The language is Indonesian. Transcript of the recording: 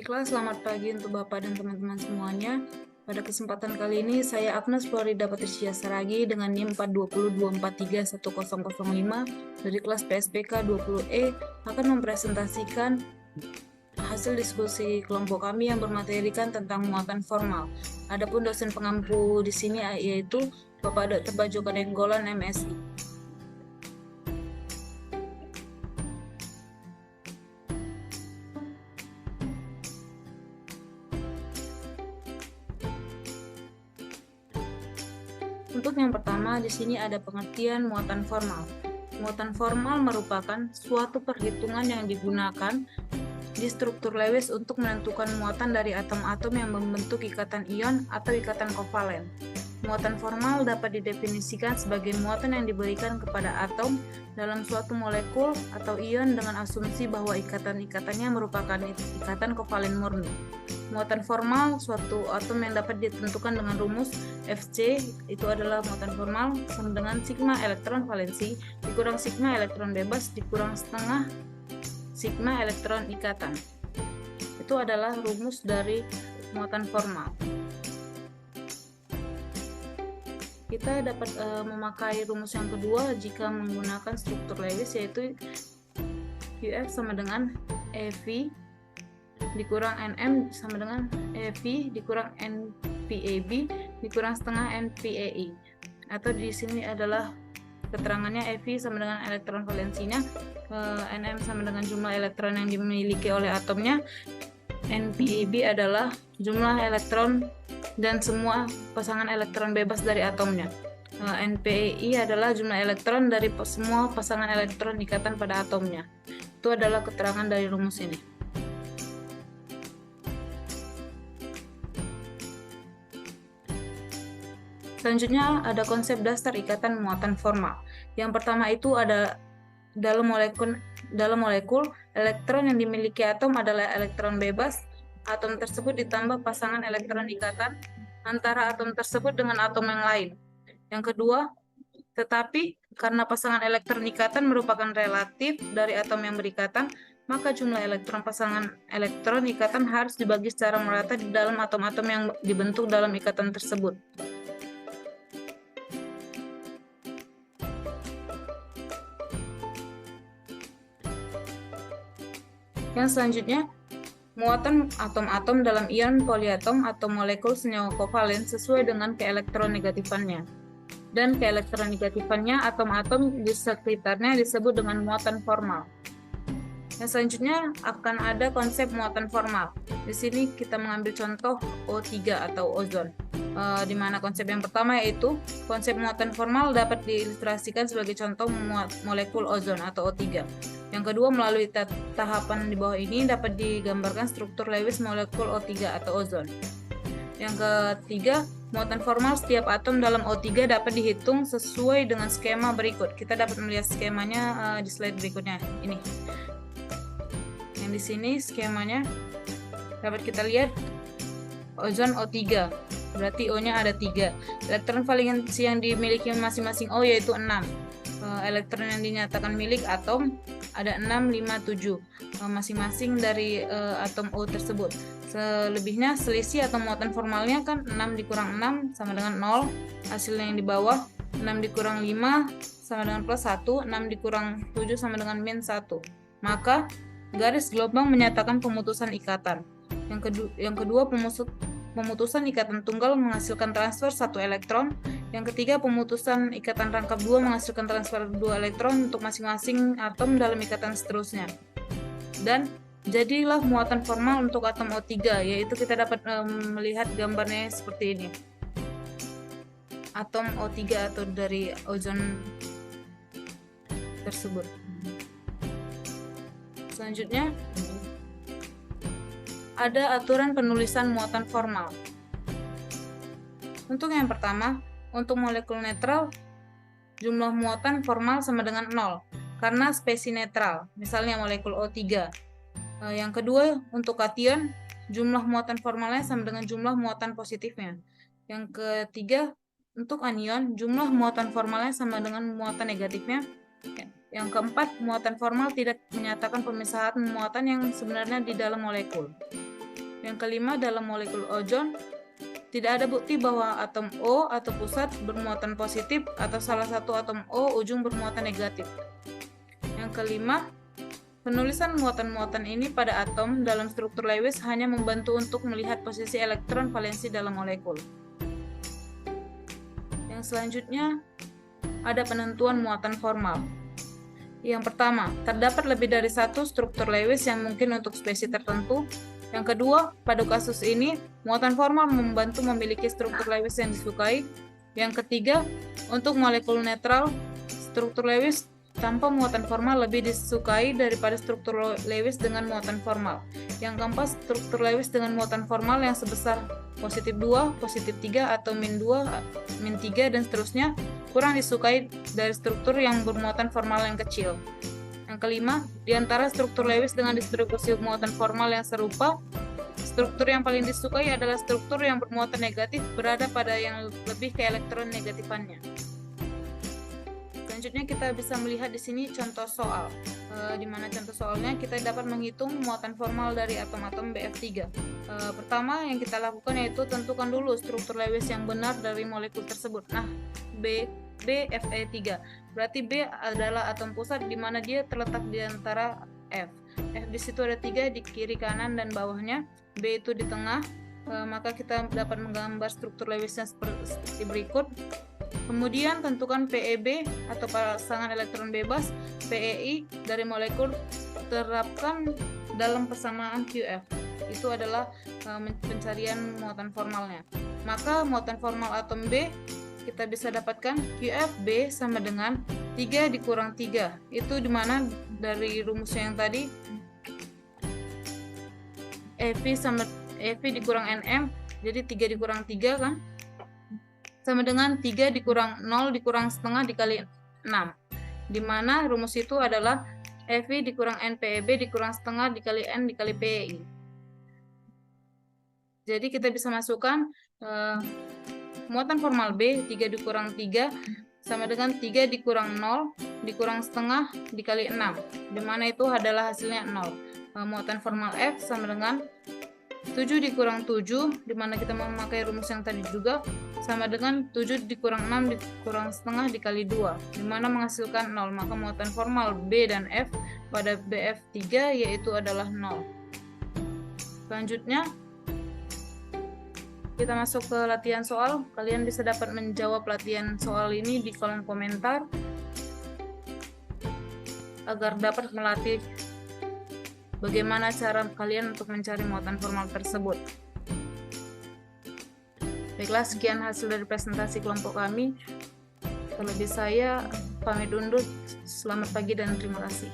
Baiklah, selamat pagi untuk Bapak dan teman-teman semuanya. Pada kesempatan kali ini, saya Agnes Florida Patricia Saragi dengan NIM 42024310005 dari kelas PSPK 20E akan mempresentasikan hasil diskusi kelompok kami yang bermaterikan tentang muatan formal. Adapun dosen pengampu di sini yaitu Bapak Dr. Bajo Kadenggolan, MSI. Untuk yang pertama, di sini ada pengertian muatan formal. Muatan formal merupakan suatu perhitungan yang digunakan di struktur Lewis untuk menentukan muatan dari atom-atom yang membentuk ikatan ion atau ikatan kovalen. Muatan formal dapat didefinisikan sebagai muatan yang diberikan kepada atom dalam suatu molekul atau ion dengan asumsi bahwa ikatan-ikatannya merupakan ikatan kovalen murni. Muatan formal suatu atom yang dapat ditentukan dengan rumus Fc itu adalah muatan formal sama dengan sigma elektron valensi dikurang sigma elektron bebas dikurang setengah sigma elektron ikatan. Itu adalah rumus dari muatan formal. Kita dapat memakai rumus yang kedua jika menggunakan struktur Lewis, yaitu UF sama dengan EV dikurang NM sama dengan EV dikurang NPAB dikurang setengah NPAI. Atau di sini adalah keterangannya EV sama dengan elektron valensinya, NM sama dengan jumlah elektron yang dimiliki oleh atomnya, NPAB adalah jumlah elektron dan semua pasangan elektron bebas dari atomnya. NPAI adalah jumlah elektron dari semua pasangan elektron ikatan pada atomnya. Itu adalah keterangan dari rumus ini. Selanjutnya ada konsep dasar ikatan muatan formal. Yang pertama itu ada dalam molekul elektron yang dimiliki atom adalah elektron bebas. Atom tersebut ditambah pasangan elektron ikatan antara atom tersebut dengan atom yang lain. Yang kedua, tetapi karena pasangan elektron ikatan merupakan relatif dari atom yang berikatan, maka jumlah elektron pasangan elektron ikatan harus dibagi secara merata di dalam atom-atom yang dibentuk dalam ikatan tersebut. Yang selanjutnya, muatan atom-atom dalam ion poliatom atau molekul senyawa kovalen sesuai dengan keelektronegatifannya. Dan keelektronegatifannya atom-atom di sekitarnya disebut dengan muatan formal. Yang selanjutnya akan ada konsep muatan formal. Di sini kita mengambil contoh O3 atau ozon. Di mana konsep yang pertama yaitu konsep muatan formal dapat diilustrasikan sebagai contoh molekul ozon atau O3. Yang kedua, melalui tahapan di bawah ini dapat digambarkan struktur Lewis molekul O3 atau ozon. Yang ketiga, muatan formal setiap atom dalam O3 dapat dihitung sesuai dengan skema berikut. Kita dapat melihat skemanya di slide berikutnya. Ini. Yang di sini skemanya dapat kita lihat ozon O3. Berarti O-nya ada 3. Elektron valensi yang dimiliki masing-masing O yaitu 6. Elektron yang dinyatakan milik atom ada 6, 5, 7 masing-masing dari atom O tersebut. Selebihnya selisih atau muatan formalnya kan 6 dikurang 6 sama dengan 0. Hasilnya yang di bawah 6 dikurang 5 sama dengan plus 1, 6 dikurang 7 sama dengan min 1. Maka garis gelombang menyatakan pemutusan ikatan. Yang kedua, pemutusan ikatan tunggal menghasilkan transfer 1 elektron. Yang ketiga, pemutusan ikatan rangkap 2 menghasilkan transfer 2 elektron untuk masing-masing atom dalam ikatan seterusnya. Dan jadilah muatan formal untuk atom O3, yaitu kita dapat melihat gambarnya seperti ini. Atom O3 atau dari ozon tersebut. Selanjutnya, ada aturan penulisan muatan formal. Untuk yang pertama, untuk molekul netral, jumlah muatan formal sama dengan 0, karena spesi netral, misalnya molekul O3. Yang kedua, untuk kation, jumlah muatan formalnya sama dengan jumlah muatan positifnya. Yang ketiga, untuk anion, jumlah muatan formalnya sama dengan muatan negatifnya. Yang keempat, muatan formal tidak menyatakan pemisahan muatan yang sebenarnya di dalam molekul. Yang kelima, dalam molekul ozon, tidak ada bukti bahwa atom O atau pusat bermuatan positif atau salah satu atom O ujung bermuatan negatif. Yang kelima, penulisan muatan-muatan ini pada atom dalam struktur Lewis hanya membantu untuk melihat posisi elektron valensi dalam molekul. Yang selanjutnya, ada penentuan muatan formal. Yang pertama, terdapat lebih dari satu struktur Lewis yang mungkin untuk spesies tertentu. Yang kedua, pada kasus ini, muatan formal membantu memiliki struktur Lewis yang disukai. Yang ketiga, untuk molekul netral, struktur Lewis tanpa muatan formal lebih disukai daripada struktur Lewis dengan muatan formal. Yang keempat, struktur Lewis dengan muatan formal yang sebesar positif 2, positif 3, atau min 2, min 3, dan seterusnya, kurang disukai dari struktur yang bermuatan formal yang kecil. Yang kelima, di antara struktur Lewis dengan distribusi muatan formal yang serupa, struktur yang paling disukai adalah struktur yang bermuatan negatif berada pada yang lebih ke elektron negatifannya. Selanjutnya kita bisa melihat di sini contoh soal, di mana contoh soalnya kita dapat menghitung muatan formal dari atom-atom BF3. Pertama yang kita lakukan yaitu tentukan dulu struktur Lewis yang benar dari molekul tersebut. Nah, BFE3. Berarti B adalah atom pusat di mana dia terletak di antara F. F di situ ada 3 di kiri, kanan, dan bawahnya. B itu di tengah. Maka kita dapat menggambar struktur Lewisnya seperti berikut. Kemudian tentukan PEB atau pasangan elektron bebas, PEI dari molekul, terapkan dalam persamaan QF. Itu adalah pencarian muatan formalnya. Maka muatan formal atom B kita bisa dapatkan QFB sama dengan 3 dikurang 3. Itu dimana dari rumusnya yang tadi EV dikurang NM, jadi 3 dikurang 3 kan, sama dengan 3 dikurang 0 dikurang setengah dikali 6, dimana rumus itu adalah EV dikurang NPEB dikurang setengah dikali N dikali PEI. Jadi kita bisa masukkan muatan formal B 3 dikurang 3 sama dengan 3 dikurang 0 dikurang setengah dikali 6, dimana itu adalah hasilnya 0. Muatan formal F sama dengan 7 dikurang 7, dimana kita memakai rumus yang tadi juga, sama dengan 7 dikurang 6 dikurang setengah dikali 2, dimana menghasilkan 0. Maka muatan formal B dan F pada BF3 yaitu adalah 0. Selanjutnya kita masuk ke latihan soal. Kalian bisa dapat menjawab latihan soal ini di kolom komentar agar dapat melatih bagaimana cara kalian untuk mencari muatan formal tersebut. Baiklah, sekian hasil dari presentasi kelompok kami. Terlebih saya pamit undur. Selamat pagi dan terima kasih.